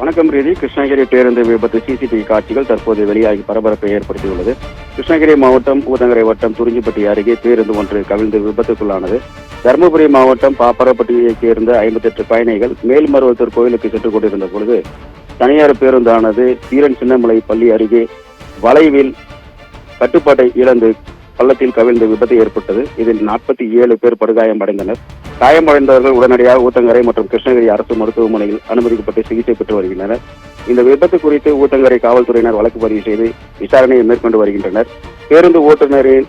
வணக்கம் ரீதி. கிருஷ்ணகிரி பேருந்து விபத்து சிசிடிவி காட்சிகள் தற்போது வெளியாகி பரபரப்பை ஏற்படுத்தியுள்ளது. கிருஷ்ணகிரி மாவட்டம் ஊத்தங்கரை வட்டம் துறிஞ்சிப்பட்டி அருகே பேருந்து ஒன்று கவிழ்ந்து விபத்துக்குள்ளானது. தருமபுரி மாவட்டம் பாப்பரப்பட்டியைச் சேர்ந்த 58 பயணிகள் மேல்மருவத்தூர் கோயிலுக்கு சென்று கொண்டிருந்த பொழுது தனியார் பேருந்தானது தீரன் சின்னமலை பள்ளி அருகே வளைவில் கட்டுப்பாட்டை இழந்து பள்ளத்தில் கவிழ்ந்து விபத்து ஏற்பட்டது. இதில் 47 பேர் படுகாயமடைந்தனர். காயமடைந்தவர்கள் உடனடியாக ஊத்தங்கரை மற்றும் கிருஷ்ணகிரி அரசு மருத்துவமனையில் அனுமதிக்கப்பட்டு சிகிச்சை பெற்று வருகின்றனர். இந்த விபத்து குறித்து ஊத்தங்கரை காவல்துறையினர் வழக்கு பதிவு செய்து விசாரணையை மேற்கொண்டு வருகின்றனர். பேருந்து ஓட்டுநரின்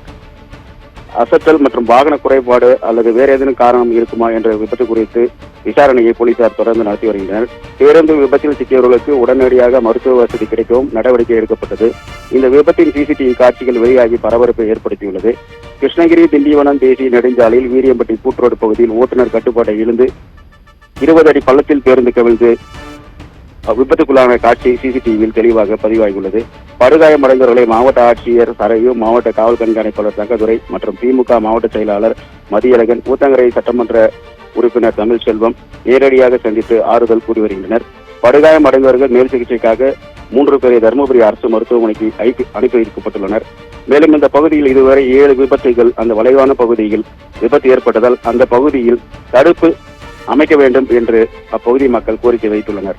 அசத்தல் மற்றும் வாகன குறைபாடு அல்லது வேறு ஏதேனும் காரணம் இருக்குமா என்ற விபத்து குறித்து விசாரணையை போலீசார் தொடர்ந்து நடத்தி வருகின்றனர். பேருந்து விபத்தில் சிக்கியவர்களுக்கு உடனடியாக மருத்துவ வசதி கிடைக்கவும் நடவடிக்கை எடுக்கப்பட்டது. இந்த விபத்தின் சிசிடிவி காட்சிகள் வெளியாகி பரபரப்பை ஏற்படுத்தியுள்ளது. கிருஷ்ணகிரி திண்டிவனம் தேசிய நெடுஞ்சாலையில் வீரியம்பட்டி கூட்ரோடு பகுதியில் ஓட்டுநர் கட்டுப்பாட்டை இழந்து 20 அடி பள்ளத்தில் பேருந்து கவிழ்ந்து விபத்துக்குள்ளான காட்சி சிசிடிவியில் தெளிவாக பதிவாகியுள்ளது. படுகாயமடைந்தவர்களை மாவட்ட ஆட்சியர் சரையு, மாவட்ட காவல் கண்காணிப்பாளர் தங்கதுரை மற்றும் திமுக மாவட்ட செயலாளர் மதியழகன், ஊத்தங்கரை சட்டமன்ற உறுப்பினர் தமிழ்செல்வம் நேரடியாக சந்தித்து ஆறுதல் கூறி வருகின்றனர். படுகாயமடைந்தவர்கள் மேல் சிகிச்சைக்காக 3 பேரை தருமபுரி அரசு மருத்துவமனைக்கு அனுப்பி வைக்கப்பட்டுள்ளனர். மேலும் இந்த பகுதியில் இதுவரை 7 விபத்துகள் அந்த வளைவான பகுதியில் விபத்து ஏற்பட்டதால் அந்த பகுதியில் தடுப்பு அமைக்க வேண்டும் என்று அப்பகுதி மக்கள் கோரிக்கை வைத்துள்ளனர்.